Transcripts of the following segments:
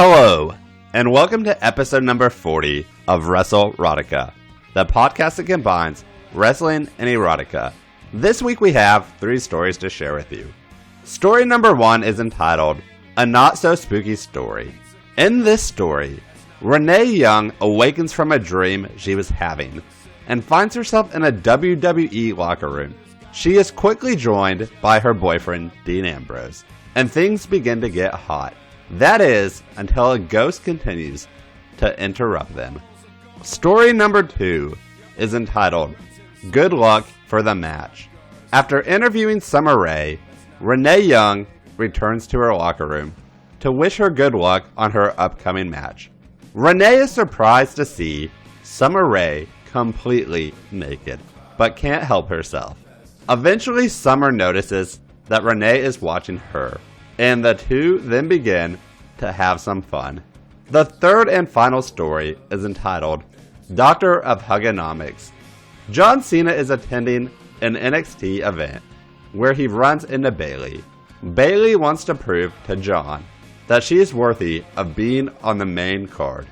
Hello, and welcome to episode number 40 of Wrestlerotica, the podcast that combines wrestling and erotica. This week we have 3 stories to share with you. Story number 1 is entitled, A Not So Spooky Story. In this story, Renee Young awakens from a dream she was having and finds herself in a WWE locker room. She is quickly joined by her boyfriend, Dean Ambrose, and things begin to get hot. That is, until a ghost continues to interrupt them. Story number 2 is entitled, Good Luck for the Match. After interviewing Summer Rae, Renee Young returns to her locker room to wish her good luck on her upcoming match. Renee is surprised to see Summer Rae completely naked, but can't help herself. Eventually, Summer notices that Renee is watching her, and the two then begin to have some fun. The third and final story is entitled, Doctor of Hugonomics. John Cena is attending an NXT event where he runs into Bayley. Bayley wants to prove to John that she is worthy of being on the main card.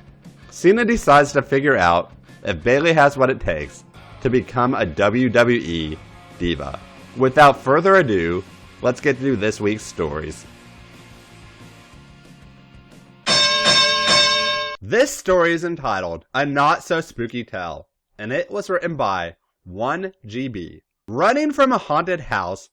Cena decides to figure out if Bayley has what it takes to become a WWE diva. Without further ado, let's get to this week's stories. This story is entitled, A Not So Spooky Tale, and it was written by 1GB. Running from a haunted house,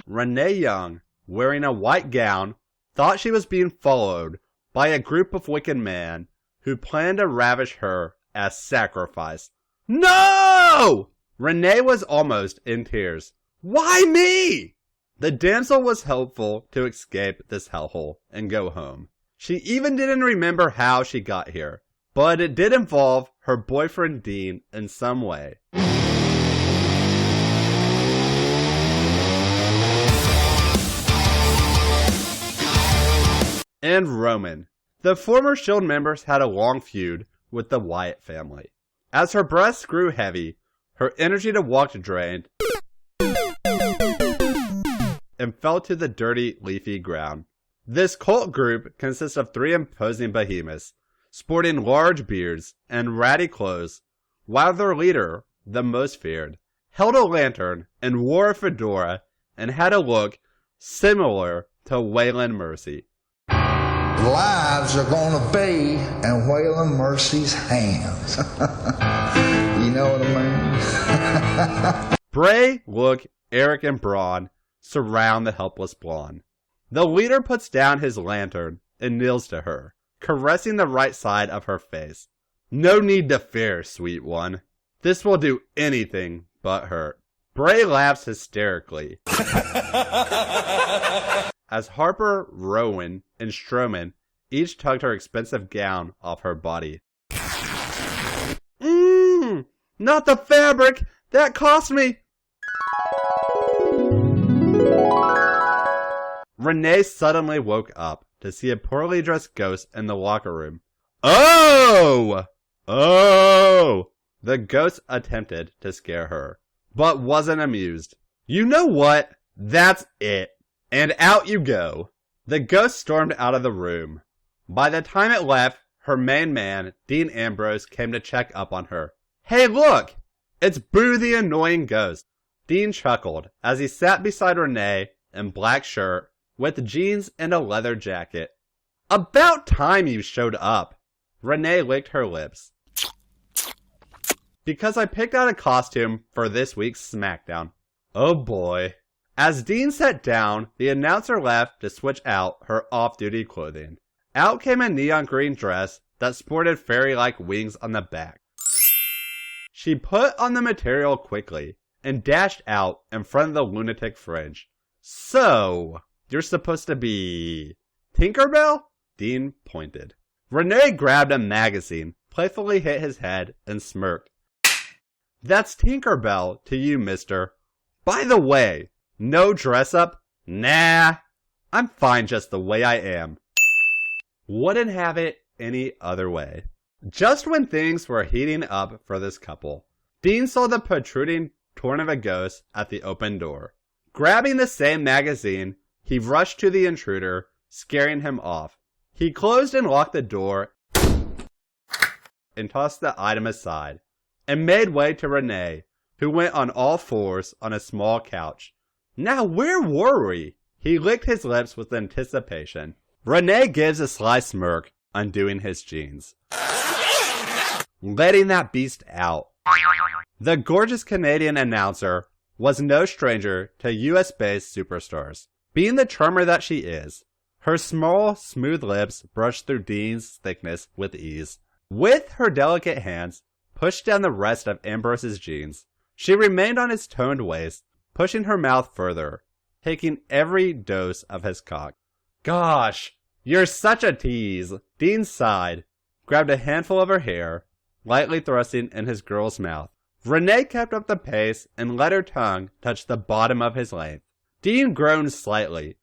Renee Young, wearing a white gown, thought she was being followed by a group of wicked men who planned to ravish her as sacrifice. No! Renee was almost in tears. Why me? The damsel was hopeful to escape this hellhole and go home. She even didn't remember how she got here, but it did involve her boyfriend Dean in some way. And Roman. The former Shield members had a long feud with the Wyatt family. As her breasts grew heavy, her energy to walk drained, and fell to the dirty, leafy ground. This cult group consists of 3 imposing behemoths, sporting large beards and ratty clothes, while their leader, the most feared, held a lantern and wore a fedora and had a look similar to Waylon Mercy. Lives are gonna be in Waylon Mercy's hands. You know what I mean? Bray, Luke, Eric, and Braun surround the helpless blonde. The leader puts down his lantern and kneels to her, caressing the right side of her face. No need to fear, sweet one. This will do anything but hurt. Bray laughs hysterically as Harper, Rowan, and Strowman each tugged her expensive gown off her body. Not the fabric! That cost me! Renee suddenly woke up to see a poorly dressed ghost in the locker room. Oh! The ghost attempted to scare her, but wasn't amused. You know what? That's it. And out you go. The ghost stormed out of the room. By the time it left, her main man, Dean Ambrose, came to check up on her. Hey, look! It's Boo the annoying ghost. Dean chuckled as he sat beside Renee in black shirt with jeans and a leather jacket. About time you showed up. Renee licked her lips. Because I picked out a costume for this week's SmackDown. Oh boy. As Dean sat down, the announcer left to switch out her off-duty clothing. Out came a neon green dress that sported fairy-like wings on the back. She put on the material quickly and dashed out in front of the lunatic fringe. So, you're supposed to be Tinkerbell? Dean pointed. Renee grabbed a magazine, playfully hit his head, and smirked. That's Tinkerbell to you, mister. By the way, no dress up? Nah, I'm fine just the way I am. Wouldn't have it any other way. Just when things were heating up for this couple, Dean saw the protruding torn of a ghost at the open door. Grabbing the same magazine, he rushed to the intruder, scaring him off. He closed and locked the door and tossed the item aside and made way to Renee, who went on all fours on a small couch. Now where were we? He licked his lips with anticipation. Renee gives a sly smirk, undoing his jeans, letting that beast out. The gorgeous Canadian announcer was no stranger to US-based superstars. Being the charmer that she is, her small, smooth lips brushed through Dean's thickness with ease. With her delicate hands pushed down the rest of Ambrose's jeans, she remained on his toned waist, pushing her mouth further, taking every dose of his cock. Gosh, you're such a tease. Dean sighed, grabbed a handful of her hair, lightly thrusting in his girl's mouth. Renee kept up the pace and let her tongue touch the bottom of his length. Dean groaned slightly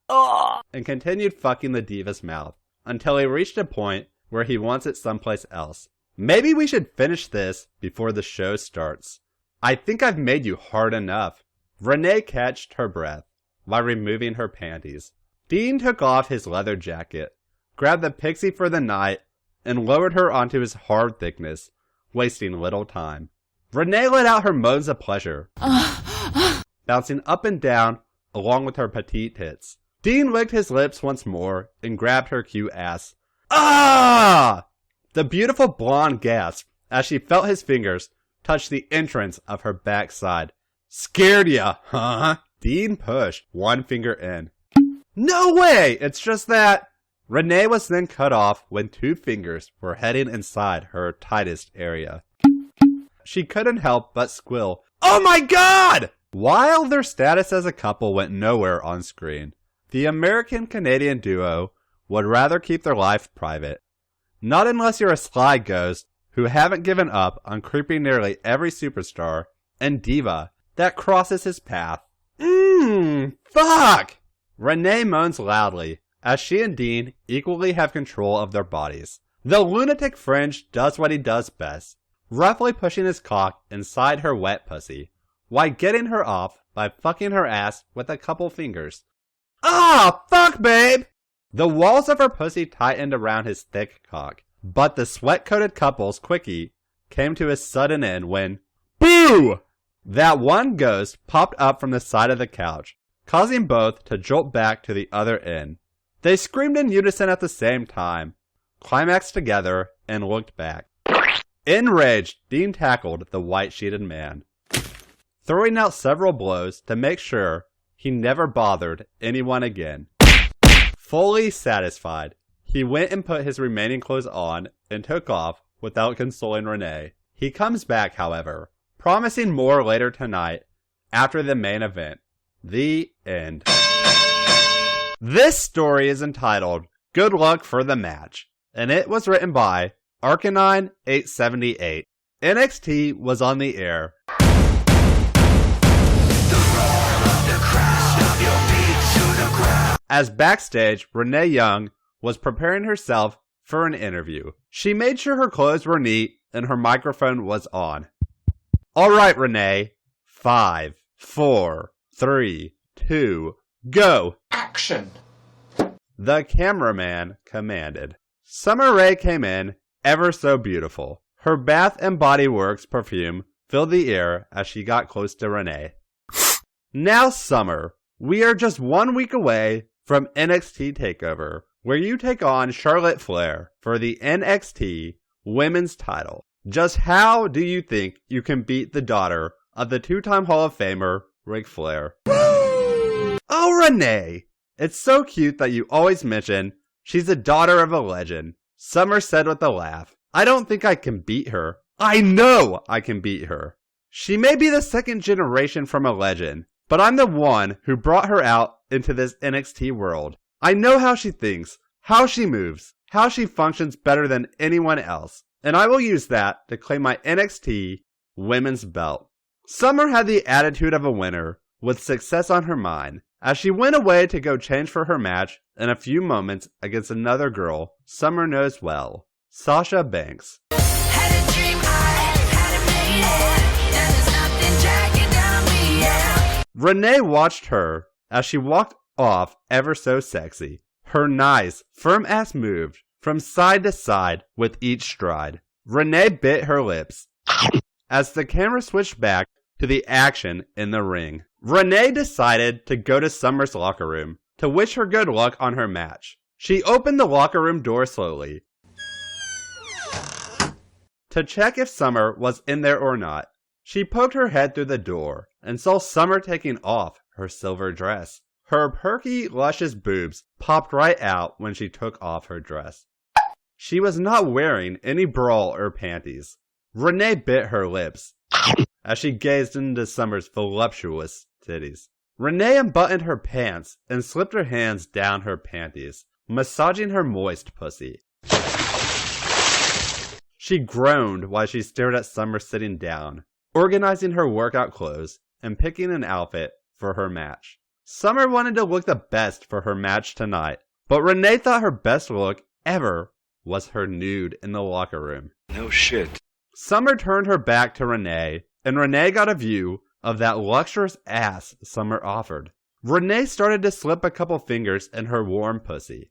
and continued fucking the diva's mouth until he reached a point where he wants it someplace else. Maybe we should finish this before the show starts. I think I've made you hard enough. Renee catched her breath while removing her panties. Dean took off his leather jacket, grabbed the pixie for the night, and lowered her onto his hard thickness, wasting little time. Renee let out her moans of pleasure, bouncing up and down along with her petite tits. Dean licked his lips once more and grabbed her cute ass. Ah! The beautiful blonde gasped as she felt his fingers touch the entrance of her backside. Scared ya, huh? Dean pushed one finger in. No way! It's just that... Renee was then cut off when 2 fingers were heading inside her tightest area. She couldn't help but squeal, "Oh my god!" While their status as a couple went nowhere on screen, the American-Canadian duo would rather keep their life private. Not unless you're a sly ghost who haven't given up on creeping nearly every superstar and diva that crosses his path. Fuck! Renee moans loudly as she and Dean equally have control of their bodies. The lunatic fringe does what he does best, roughly pushing his cock inside her wet pussy, while getting her off by fucking her ass with a couple fingers. Ah, fuck, babe! The walls of her pussy tightened around his thick cock, but the sweat-coated couple's quickie came to a sudden end when, boo! That one ghost popped up from the side of the couch, causing both to jolt back to the other end. They screamed in unison at the same time, climaxed together, and looked back. Enraged, Dean tackled the white-sheeted man, throwing out several blows to make sure he never bothered anyone again. Fully satisfied, he went and put his remaining clothes on and took off without consoling Renee. He comes back, however, promising more later tonight after the main event. The end. This story is entitled Good Luck for the Match, and it was written by Arcanine 878. NXT was on the air. As backstage, Renee Young was preparing herself for an interview. She made sure her clothes were neat and her microphone was on. All right, Renee. 5, 4, 3, 2, go. Action. The cameraman commanded. Summer Rae came in, ever so beautiful. Her Bath and Body Works perfume filled the air as she got close to Renee. Now, Summer, we are just 1 week away from NXT TakeOver, where you take on Charlotte Flair for the NXT Women's title. Just how do you think you can beat the daughter of the 2-time Hall of Famer, Ric Flair? Oh, Renee! It's so cute that you always mention she's the daughter of a legend. Summer said with a laugh. I don't think I can beat her. I know I can beat her. She may be the second generation from a legend, but I'm the one who brought her out into this NXT world. I know how she thinks, how she moves, how she functions better than anyone else, and I will use that to claim my NXT Women's belt. Summer had the attitude of a winner, with success on her mind, as she went away to go change for her match in a few moments against another girl Summer knows well, Sasha Banks. Renee watched her as she walked off ever so sexy. Her nice, firm ass moved, from side to side with each stride. Renee bit her lips as the camera switched back to the action in the ring. Renee decided to go to Summer's locker room to wish her good luck on her match. She opened the locker room door slowly to check if Summer was in there or not. She poked her head through the door and saw Summer taking off her silver dress. Her perky, luscious boobs popped right out when she took off her dress. She was not wearing any bra or panties. Renee bit her lips as she gazed into Summer's voluptuous titties. Renee unbuttoned her pants and slipped her hands down her panties, massaging her moist pussy. She groaned while she stared at Summer sitting down, organizing her workout clothes and picking an outfit for her match. Summer wanted to look the best for her match tonight, but Renee thought her best look ever was her nude in the locker room. No shit. Summer turned her back to Renee, and Renee got a view of that luxurious ass Summer offered. Renee started to slip a couple fingers in her warm pussy.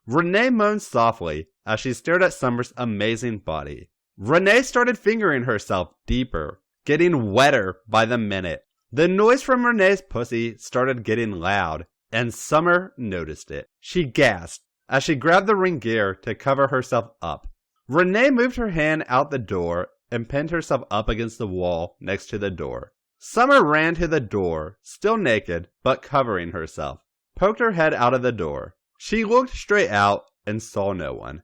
Renee moaned softly as she stared at Summer's amazing body. Renee started fingering herself deeper, getting wetter by the minute. The noise from Renee's pussy started getting loud, and Summer noticed it. She gasped as she grabbed the ring gear to cover herself up. Renee moved her hand out the door and pinned herself up against the wall next to the door. Summer ran to the door, still naked, but covering herself, poked her head out of the door. She looked straight out and saw no one.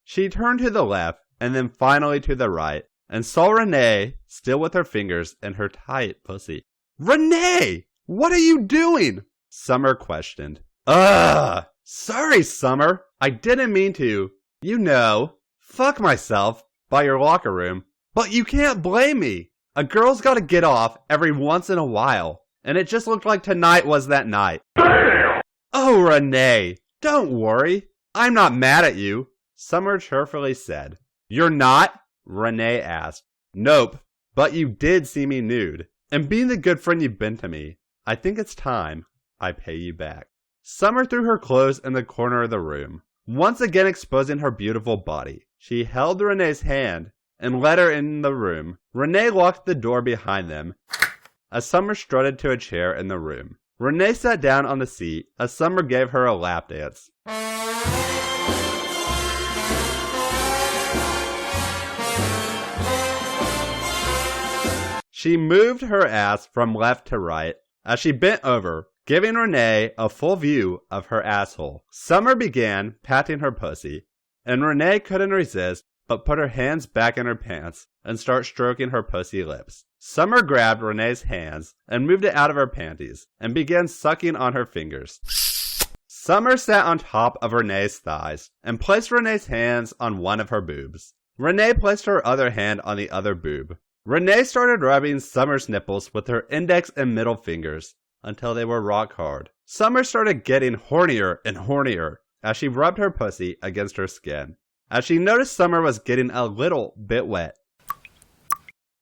She turned to the left and then finally to the right and saw Renee still with her fingers in her tight pussy. "Renee, what are you doing?" Summer questioned. "Ugh, sorry, Summer. I didn't mean to, fuck myself by your locker room. But you can't blame me. A girl's gotta get off every once in a while, and it just looked like tonight was that night." Damn! "Oh, Renee, don't worry. I'm not mad at you," Summer cheerfully said. "You're not?" Renee asked. "Nope, but you did see me nude, and being the good friend you've been to me, I think it's time I pay you back." Summer threw her clothes in the corner of the room, once again exposing her beautiful body. She held Renee's hand and led her in the room. Renee locked the door behind them as Summer strutted to a chair in the room. Renee sat down on the seat as Summer gave her a lap dance. She moved her ass from left to right as she bent over, giving Renee a full view of her asshole. Summer began patting her pussy, and Renee couldn't resist but put her hands back in her pants and start stroking her pussy lips. Summer grabbed Renee's hands and moved it out of her panties and began sucking on her fingers. Summer sat on top of Renee's thighs and placed Renee's hands on one of her boobs. Renee placed her other hand on the other boob. Renee started rubbing Summer's nipples with her index and middle fingers until they were rock hard. Summer started getting hornier and hornier as she rubbed her pussy against her skin. As she noticed Summer was getting a little bit wet,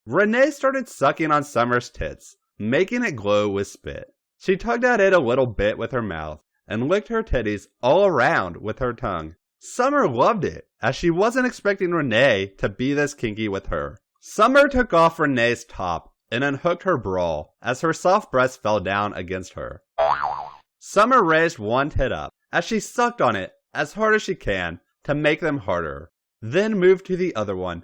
Renee started sucking on Summer's tits, making it glow with spit. She tugged at it a little bit with her mouth and licked her titties all around with her tongue. Summer loved it, as she wasn't expecting Renee to be this kinky with her. Summer took off Renee's top and unhooked her bra as her soft breast fell down against her. Summer raised one tit up as she sucked on it as hard as she can to make them harder, then moved to the other one.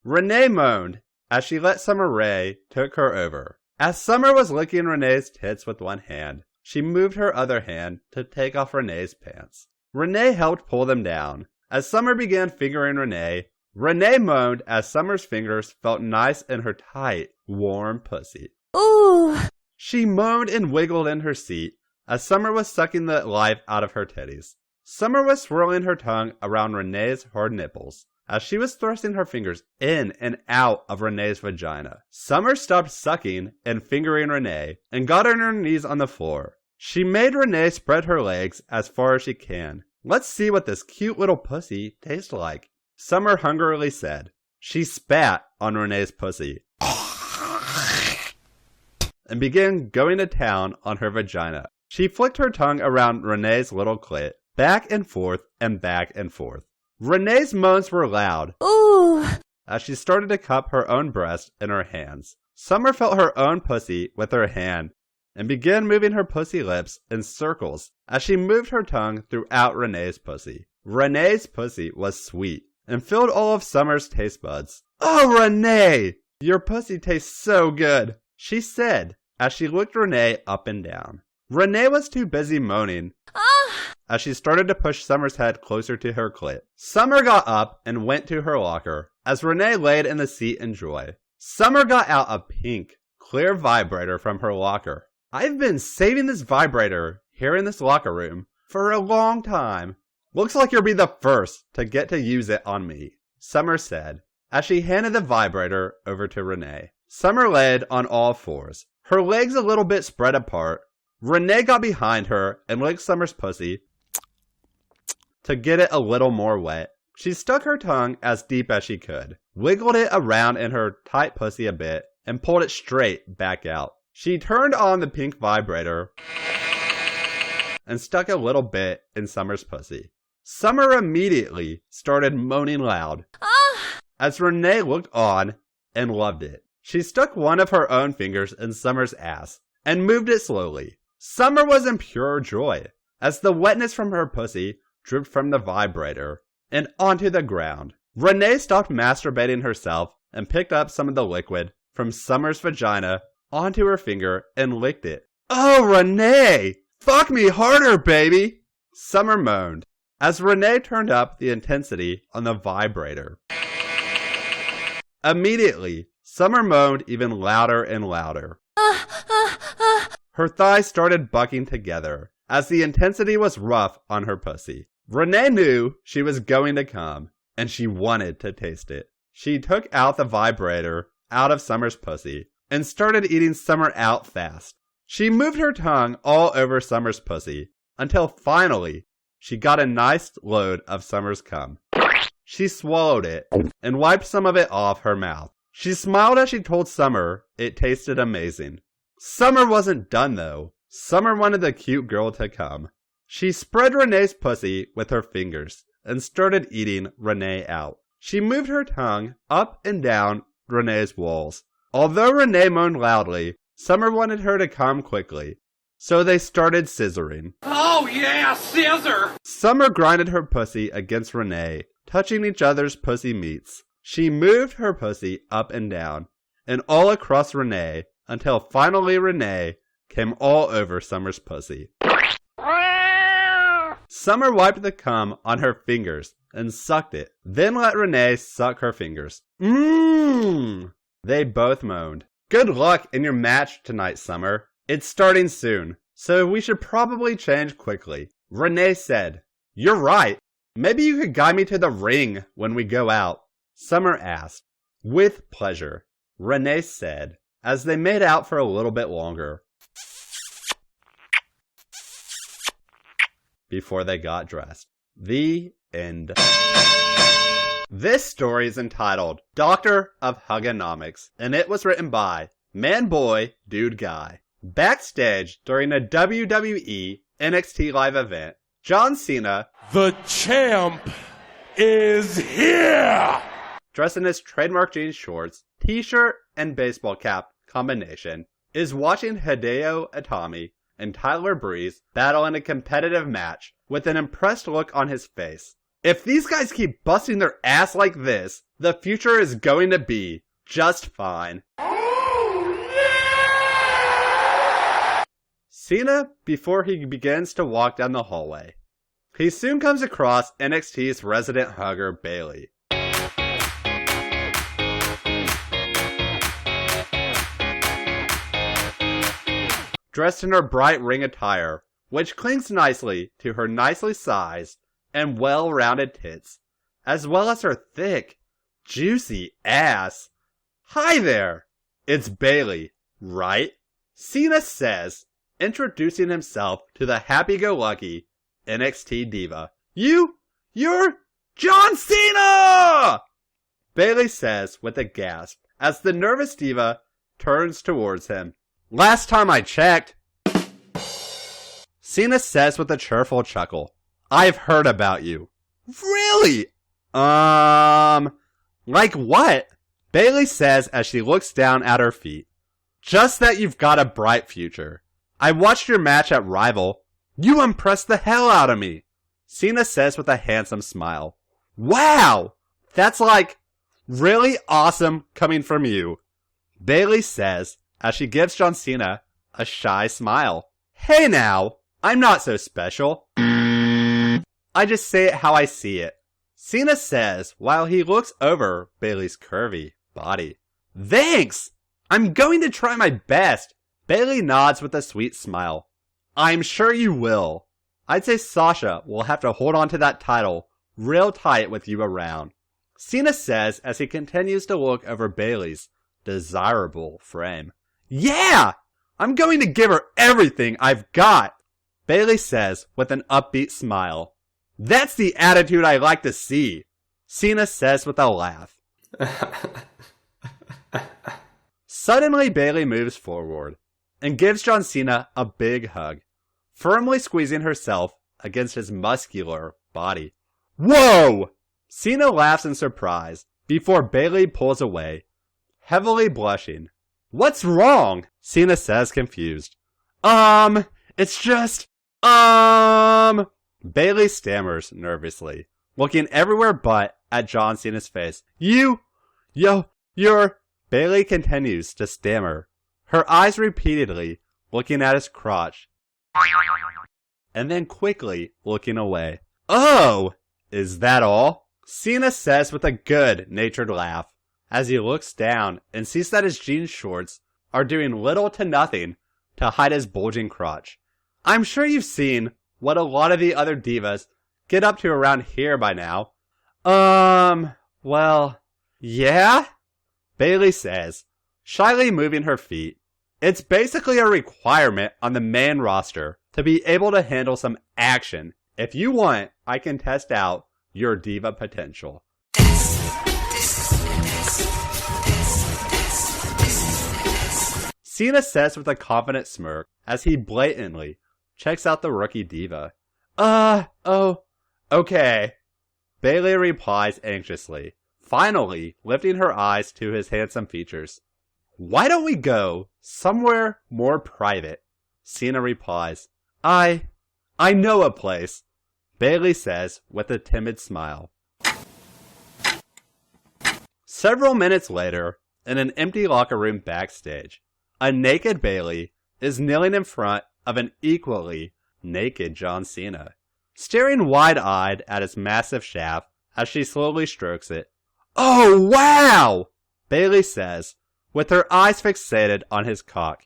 Renee moaned as she let Summer Rae took her over. As Summer was licking Renee's tits with one hand, she moved her other hand to take off Renee's pants. Renee helped pull them down. As Summer began fingering Renee, Renee moaned as Summer's fingers felt nice in her tight, warm pussy. Ooh! She moaned and wiggled in her seat as Summer was sucking the life out of her titties. Summer was swirling her tongue around Renee's hard nipples as she was thrusting her fingers in and out of Renee's vagina. Summer stopped sucking and fingering Renee and got on her knees on the floor. She made Renee spread her legs as far as she can. "Let's see what this cute little pussy tastes like," Summer hungrily said. She spat on Renee's pussy and began going to town on her vagina. She flicked her tongue around Renee's little clit, back and forth and back and forth. Renee's moans were loud. Ooh! As she started to cup her own breast in her hands. Summer felt her own pussy with her hand and began moving her pussy lips in circles as she moved her tongue throughout Renee's pussy. Renee's pussy was sweet and filled all of Summer's taste buds. "Oh, Renee! Your pussy tastes so good," she said as she looked Renee up and down. Renee was too busy moaning as she started to push Summer's head closer to her clit. Summer got up and went to her locker as Renee laid in the seat in joy. Summer got out a pink, clear vibrator from her locker. "I've been saving this vibrator here in this locker room for a long time. Looks like you'll be the first to get to use it on me," Summer said as she handed the vibrator over to Renee. Summer laid on all fours, her legs a little bit spread apart. Renee got behind her and licked Summer's pussy to get it a little more wet. She stuck her tongue as deep as she could, wiggled it around in her tight pussy a bit, and pulled it straight back out. She turned on the pink vibrator and stuck a little bit in Summer's pussy. Summer immediately started moaning loud as Renee looked on and loved it. She stuck one of her own fingers in Summer's ass and moved it slowly. Summer was in pure joy as the wetness from her pussy dripped from the vibrator and onto the ground. Renee stopped masturbating herself and picked up some of the liquid from Summer's vagina onto her finger and licked it. "Oh, Renee! Fuck me harder, baby!" Summer moaned as Renee turned up the intensity on the vibrator. Immediately, Summer moaned even louder and louder. Her thighs started bucking together as the intensity was rough on her pussy. Renee knew she was going to come, and she wanted to taste it. She took out the vibrator out of Summer's pussy and started eating Summer out fast. She moved her tongue all over Summer's pussy until finally she got a nice load of Summer's cum. She swallowed it and wiped some of it off her mouth. She smiled as she told Summer it tasted amazing. Summer wasn't done though. Summer wanted the cute girl to come. She spread Renee's pussy with her fingers and started eating Renee out. She moved her tongue up and down Renee's walls. Although Renee moaned loudly, Summer wanted her to come quickly, so they started scissoring. "Oh yeah, scissor!" Summer grinded her pussy against Renee, touching each other's pussy meats. She moved her pussy up and down, and all across Renee, until finally Renee came all over Summer's pussy. Summer wiped the cum on her fingers and sucked it, then let Renee suck her fingers. Mmm! They both moaned. "Good luck in your match tonight, Summer. It's starting soon, so we should probably change quickly." Renee said, "You're right. Maybe you could guide me to the ring when we go out." Summer asked. "With pleasure," Renee said, as they made out for a little bit longer before they got dressed. The end. This story is entitled Doctor of Hugonomics, and it was written by Man Boy Dude Guy. Backstage during a WWE NXT live event, John Cena, The champ is here! dressed in his trademark jeans shorts, t-shirt, and baseball cap combination, is watching Hideo Itami and Tyler Breeze battle in a competitive match with an impressed look on his face. If these guys keep busting their ass like this, the future is going to be just fine. Cena before he begins to walk down the hallway. He soon comes across NXT's resident hugger, Bayley. Dressed in her bright ring attire, which clings nicely to her nicely sized and well-rounded tits, as well as her thick, juicy ass. "Hi there! It's Bayley, right?" Cena says, introducing himself to the happy-go-lucky NXT diva. You're John Cena! Bayley says with a gasp as the nervous diva turns towards him. Last time I checked. Cena says with a cheerful chuckle, I've heard about you. Really? Like what? Bayley says as she looks down at her feet. Just that you've got a bright future. I watched your match at Rival. You impressed the hell out of me. Cena says with a handsome smile. Wow! That's like really awesome coming from you. Bayley says as she gives John Cena a shy smile. Hey now, I'm not so special. I just say it how I see it. Cena says while he looks over Bayley's curvy body. Thanks! I'm going to try my best. Bayley nods with a sweet smile. I'm sure you will. I'd say Sasha will have to hold on to that title real tight with you around. Cena says as he continues to look over Bayley's desirable frame. Yeah! I'm going to give her everything I've got. Bayley says with an upbeat smile. That's the attitude I like to see. Cena says with a laugh. Suddenly, Bayley moves forward and gives John Cena a big hug, firmly squeezing herself against his muscular body. Whoa! Cena laughs in surprise before Bayley pulls away, heavily blushing. What's wrong? Cena says confused. It's just, Bayley stammers nervously, looking everywhere but at John Cena's face. You're... Bayley continues to stammer, her eyes repeatedly looking at his crotch, and then quickly looking away. Oh, is that all? Cena says with a good-natured laugh, as he looks down and sees that his jean shorts are doing little to nothing to hide his bulging crotch. I'm sure you've seen what a lot of the other divas get up to around here by now. Well, yeah? Bayley says, shyly moving her feet. It's basically a requirement on the main roster to be able to handle some action. If you want, I can test out your diva potential. Cena says with a confident smirk as he blatantly checks out the rookie diva. Okay. Bayley replies anxiously, finally lifting her eyes to his handsome features. Why don't we go somewhere more private? Cena replies, I know a place. Bayley says with a timid smile. Several minutes later, in an empty locker room backstage, a naked Bayley is kneeling in front of an equally naked John Cena, staring wide-eyed at his massive shaft as she slowly strokes it. Oh, wow! Bayley says, with her eyes fixated on his cock.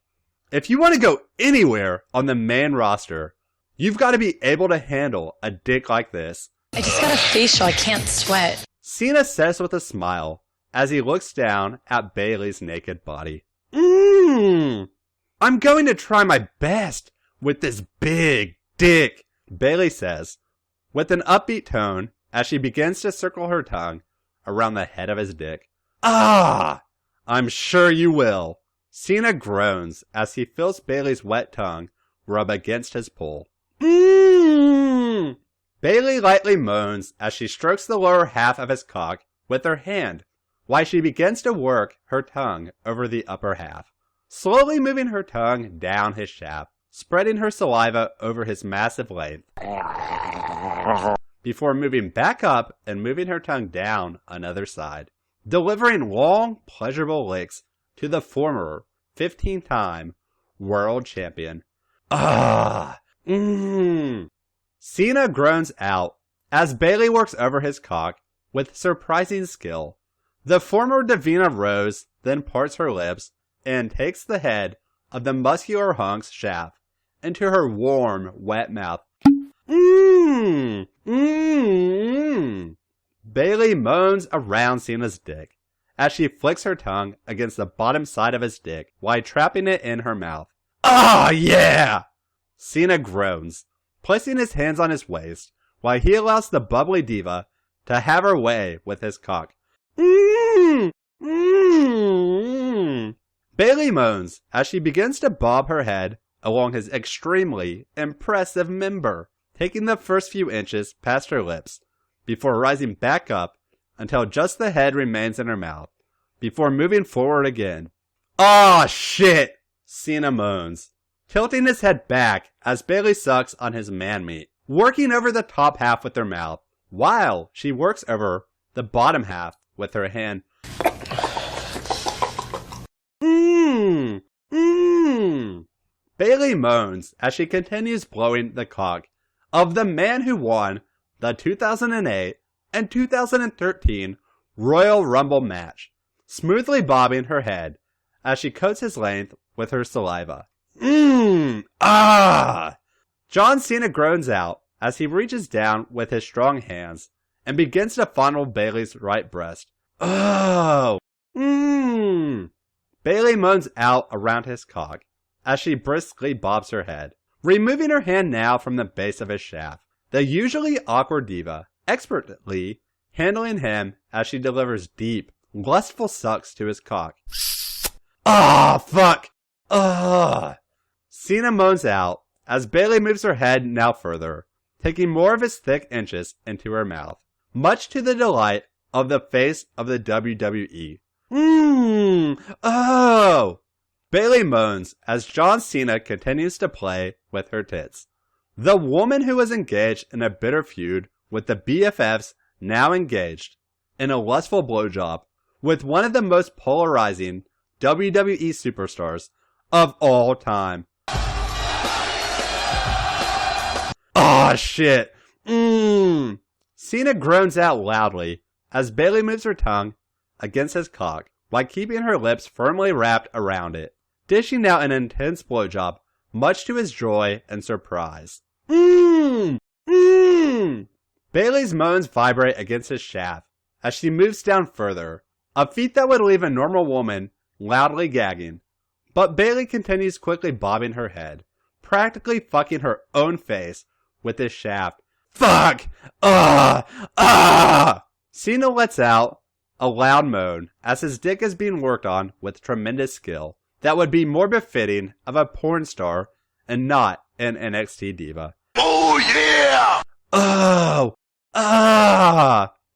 If you want to go anywhere on the main roster, you've got to be able to handle a dick like this. I just got a facial, I can't sweat. Cena says with a smile as he looks down at Bayley's naked body. I'm going to try my best with this big dick, Bayley says, with an upbeat tone as she begins to circle her tongue around the head of his dick. Ah! I'm sure you will. Cena groans as he feels Bayley's wet tongue rub against his pole. Bayley lightly moans as she strokes the lower half of his cock with her hand, while she begins to work her tongue over the upper half, slowly moving her tongue down his shaft, spreading her saliva over his massive length, before moving back up and moving her tongue down another side, delivering long, pleasurable licks to the former 15-time world champion. Cena groans out as Bayley works over his cock with surprising skill. The former Davina Rose then parts her lips and takes the head of the muscular hunk's shaft into her warm, wet mouth. Bayley moans around Cena's dick as she flicks her tongue against the bottom side of his dick while trapping it in her mouth. Ah, yeah! Cena groans, placing his hands on his waist while he allows the bubbly diva to have her way with his cock. Bayley moans as she begins to bob her head along his extremely impressive member, taking the first few inches past her lips, before rising back up until just the head remains in her mouth, before moving forward again. "Aw, shit!" Cena moans, tilting his head back as Bayley sucks on his man-meat, working over the top half with her mouth, while she works over the bottom half with her hand. Bayley moans as she continues blowing the cock of the man who won the 2008 and 2013 Royal Rumble match, smoothly bobbing her head as she coats his length with her saliva. John Cena groans out as he reaches down with his strong hands and begins to fondle Bayley's right breast. Bayley moans out around his cock as she briskly bobs her head, removing her hand now from the base of his shaft. The usually awkward diva expertly handling him as she delivers deep, lustful sucks to his cock. Fuck! Cena moans out as Bayley moves her head now further, taking more of his thick inches into her mouth, much to the delight of the face of the WWE. Bayley moans as John Cena continues to play with her tits. The woman who was engaged in a bitter feud with the BFFs now engaged in a lustful blowjob with one of the most polarizing WWE superstars of all time. Shit. Cena groans out loudly as Bayley moves her tongue against his cock while keeping her lips firmly wrapped around it, dishing out an intense blowjob, much to his joy and surprise. Bayley's moans vibrate against his shaft as she moves down further, a feat that would leave a normal woman loudly gagging. But Bayley continues quickly bobbing her head, practically fucking her own face with his shaft. Fuck! Cena lets out a loud moan as his dick is being worked on with tremendous skill that would be more befitting of a porn star and not an NXT diva.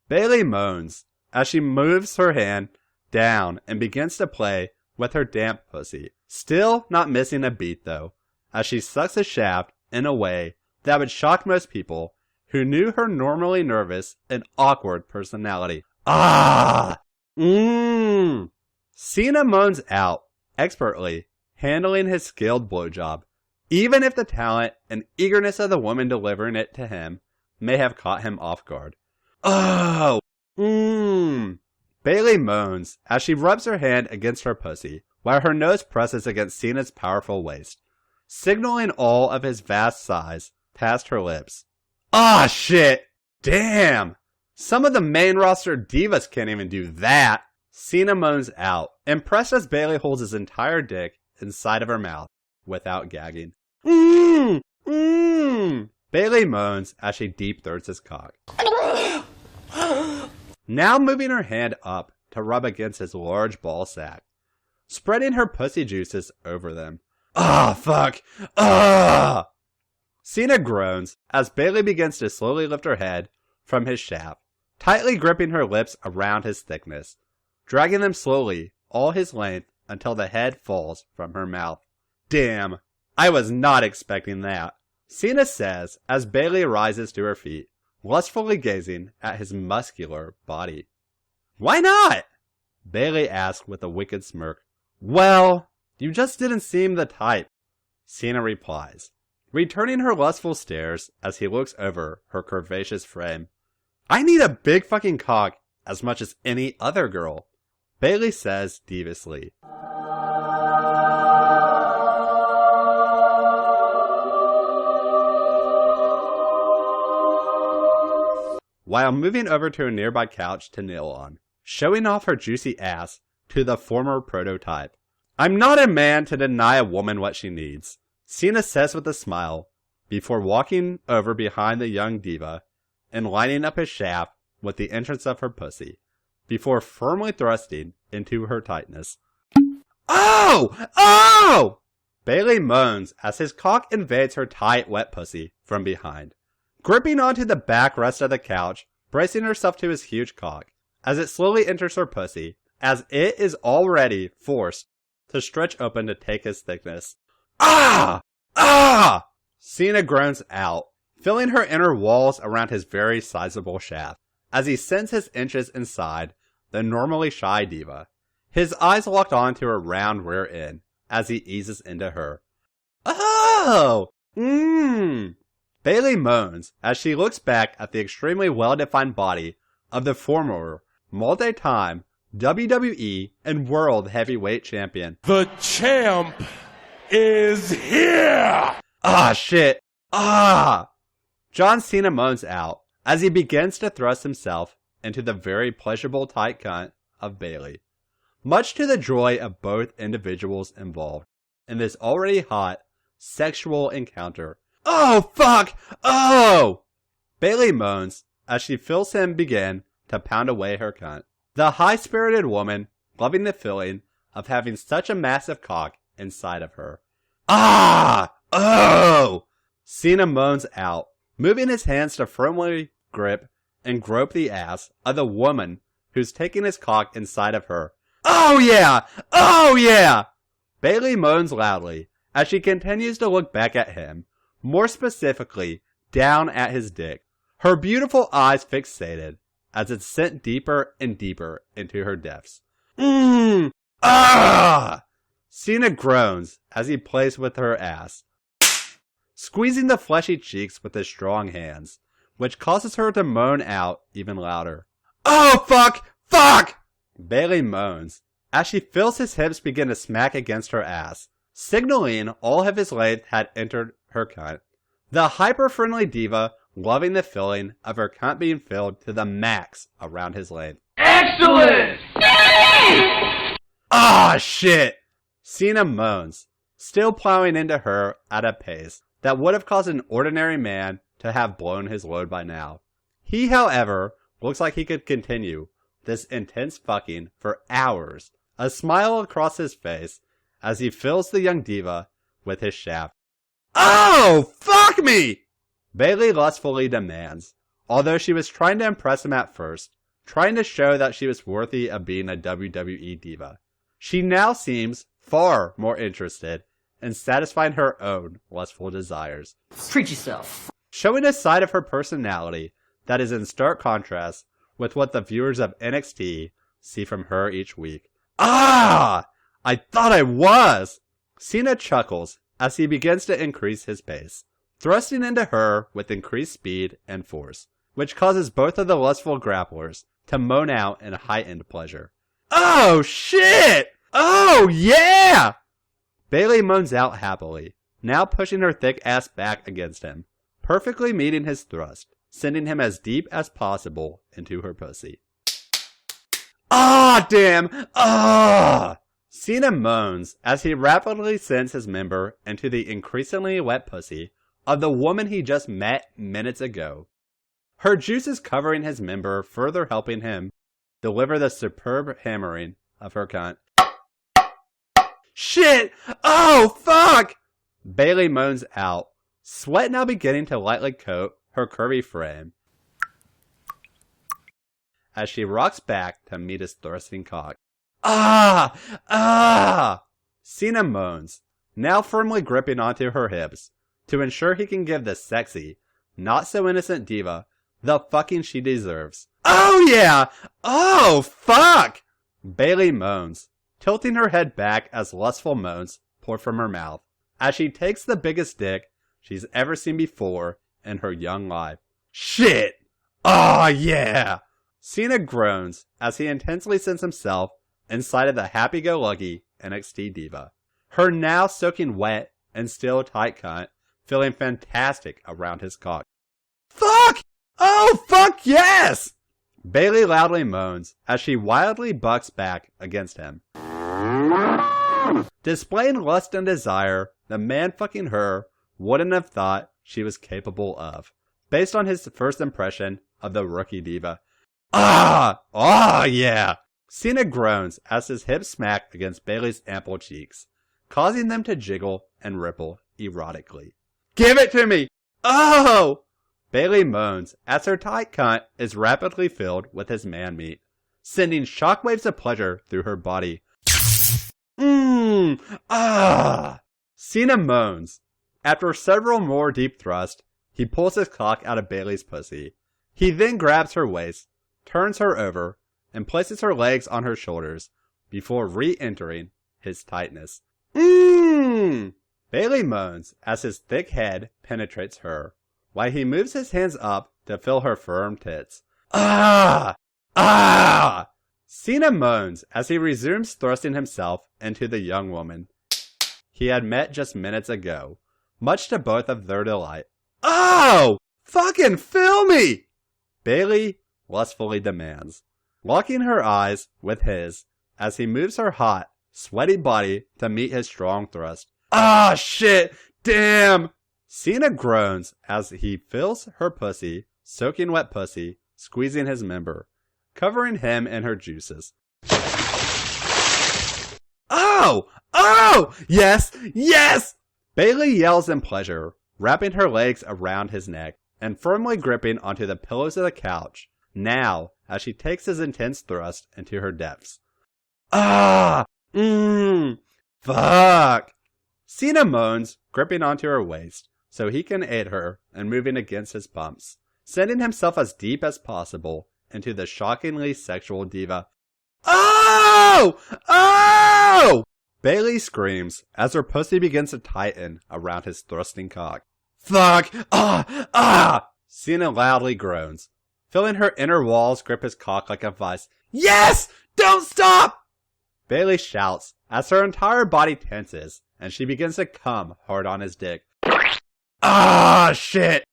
Bayley moans as she moves her hand down and begins to play with her damp pussy, still not missing a beat though, as she sucks his shaft in a way that would shock most people who knew her normally nervous and awkward personality. Cena moans out, expertly handling his skilled blowjob, even if the talent and eagerness of the woman delivering it to him may have caught him off guard. Bayley moans as she rubs her hand against her pussy while her nose presses against Cena's powerful waist, signaling all of his vast size past her lips. Shit! Damn! Some of the main roster divas can't even do that. Cena moans out, impressed as Bayley holds his entire dick inside of her mouth without gagging. Bayley moans as she deep throats his cock, now moving her hand up to rub against his large ball sack, spreading her pussy juices over them. Fuck! Cena groans as Bayley begins to slowly lift her head from his shaft, tightly gripping her lips around his thickness, dragging them slowly all his length until the head falls from her mouth. Damn, I was not expecting that, Cena says as Bayley rises to her feet, lustfully gazing at his muscular body. Why not? Bayley asked with a wicked smirk. Well, you just didn't seem the type, Cena replies, returning her lustful stares as he looks over her curvaceous frame. I need a big fucking cock as much as any other girl, Bayley says deviously. While moving over to a nearby couch to kneel on, showing off her juicy ass to the former prototype. I'm not a man to deny a woman what she needs, Cena says with a smile, before walking over behind the young diva and lining up his shaft with the entrance of her pussy, before firmly thrusting into her tightness. Oh! Oh! Bailey moans as his cock invades her tight, wet pussy from behind. Gripping onto the backrest of the couch, bracing herself to his huge cock, as it slowly enters her pussy, as it is already forced to stretch open to take his thickness. Ah! Ah! Cena groans out, filling her inner walls around his very sizable shaft, as he sends his inches inside the normally shy diva. His eyes locked onto her round rear end as he eases into her. Oh! Bailey moans as she looks back at the extremely well-defined body of the former multi-time WWE and World Heavyweight Champion. The champ is here! Ah, shit. Ah! John Cena moans out as he begins to thrust himself into the very pleasurable tight cunt of Bailey, much to the joy of both individuals involved in this already hot sexual encounter. Oh, fuck! Oh! Bailey moans as she feels him begin to pound away her cunt. The high-spirited woman loving the feeling of having such a massive cock inside of her. Ah! Oh! Cena moans out, moving his hands to firmly grip and grope the ass of the woman who's taking his cock inside of her. Oh yeah! Oh yeah! Bailey moans loudly as she continues to look back at him, more specifically, down at his dick, her beautiful eyes fixated as it's sent deeper and deeper into her depths. Ah! Cena groans as he plays with her ass, squeezing the fleshy cheeks with his strong hands, which causes her to moan out even louder. Oh fuck! Fuck! Bailey moans as she feels his hips begin to smack against her ass, signaling all of his length had entered her cunt. The hyper-friendly diva loving the feeling of her cunt being filled to the max around his length. Excellent! Ah, shit! Cena moans, still plowing into her at a pace that would have caused an ordinary man to have blown his load by now. He, however, looks like he could continue this intense fucking for hours, a smile across his face as he fills the young diva with his shaft. Oh, fuck me! Bailey lustfully demands, although she was trying to impress him at first, trying to show that she was worthy of being a WWE diva. She now seems far more interested in satisfying her own lustful desires. Treat yourself. Showing a side of her personality that is in stark contrast with what the viewers of NXT see from her each week. Ah! I thought I was! Cena chuckles as he begins to increase his pace, thrusting into her with increased speed and force, which causes both of the lustful grapplers to moan out in heightened pleasure. Oh shit! Oh yeah! Bailey moans out happily, now pushing her thick ass back against him, perfectly meeting his thrust, sending him as deep as possible into her pussy. Ah, damn! Ah! Cena moans as he rapidly sends his member into the increasingly wet pussy of the woman he just met minutes ago. Her juices covering his member, further helping him deliver the superb hammering of her cunt. Shit! Oh, fuck! Bailey moans out, sweat now beginning to lightly coat her curvy frame as she rocks back to meet his thrusting cock. Ah! Ah! Cena moans, now firmly gripping onto her hips to ensure he can give the sexy, not so innocent diva the fucking she deserves. Oh yeah! Oh fuck! Bailey moans, tilting her head back as lustful moans pour from her mouth as she takes the biggest dick she's ever seen before in her young life. Shit! Oh yeah! Cena groans as he intensely sends himself inside of the happy-go-lucky NXT diva, her now soaking wet and still tight cunt feeling fantastic around his cock. Fuck! Oh fuck yes! Bailey loudly moans as she wildly bucks back against him. Displaying lust and desire the man fucking her wouldn't have thought she was capable of, based on his first impression of the rookie diva. Ah! Ah, yeah! Cena groans as his hips smack against Bayley's ample cheeks, causing them to jiggle and ripple erotically. Give it to me! Oh! Bayley moans as her tight cunt is rapidly filled with his man meat, sending shockwaves of pleasure through her body. Cena moans. After several more deep thrusts, he pulls his cock out of Bayley's pussy. He then grabs her waist, turns her over, and places her legs on her shoulders before re-entering his tightness. Bayley moans as his thick head penetrates her, while he moves his hands up to feel her firm tits. Cena moans as he resumes thrusting himself into the young woman he had met just minutes ago, much to both of their delight. Oh! Fucking fill me! Bayley lustfully demands, locking her eyes with his as he moves her hot, sweaty body to meet his strong thrust. Ah, shit! Damn! Cena groans as he fills her pussy, soaking wet pussy, squeezing his member, covering him in her juices. Oh! Oh! Yes! Yes! Bayley yells in pleasure, wrapping her legs around his neck and firmly gripping onto the pillows of the couch, now as she takes his intense thrust into her depths. Fuck! Cena moans, gripping onto her waist so he can aid her and moving against his pumps, sending himself as deep as possible into the shockingly sexual diva. Oh! Oh! Bayley screams as her pussy begins to tighten around his thrusting cock. Fuck! Cena loudly groans, feeling her inner walls grip his cock like a vice. Yes! Don't stop! Bayley shouts as her entire body tenses and she begins to come hard on his dick. Shit!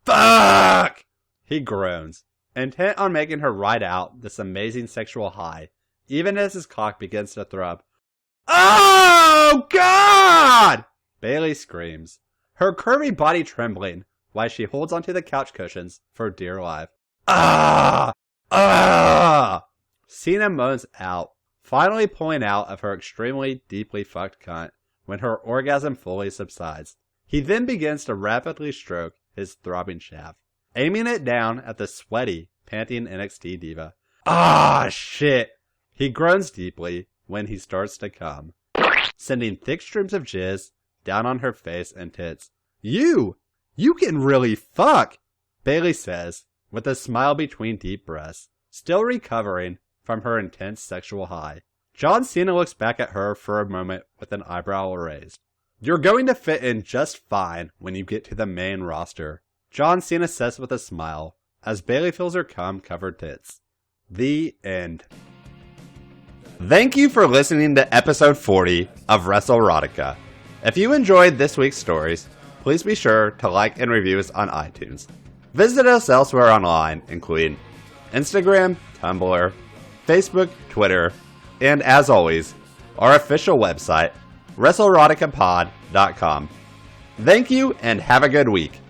Fuck! He groans, intent on making her ride out this amazing sexual high, even as his cock begins to throb. Oh, God! Bayley screams, her curvy body trembling while she holds onto the couch cushions for dear life. Cena moans out, finally pulling out of her extremely deeply fucked cunt when her orgasm fully subsides. He then begins to rapidly stroke his throbbing shaft, aiming it down at the sweaty, panting NXT diva. Shit! He groans deeply when he starts to come, sending thick streams of jizz down on her face and tits. You can really fuck, Bayley says, with a smile between deep breaths, still recovering from her intense sexual high. John Cena looks back at her for a moment with an eyebrow raised. You're going to fit in just fine when you get to the main roster, John Cena says with a smile, as Bayley feels her cum-covered tits. The end. Thank you for listening to episode 40 of Wrestlerotica. If you enjoyed this week's stories, please be sure to like and review us on iTunes. Visit us elsewhere online, including Instagram, Tumblr, Facebook, Twitter, and as always, our official website, WrestleRoticaPod.com. Thank you and have a good week.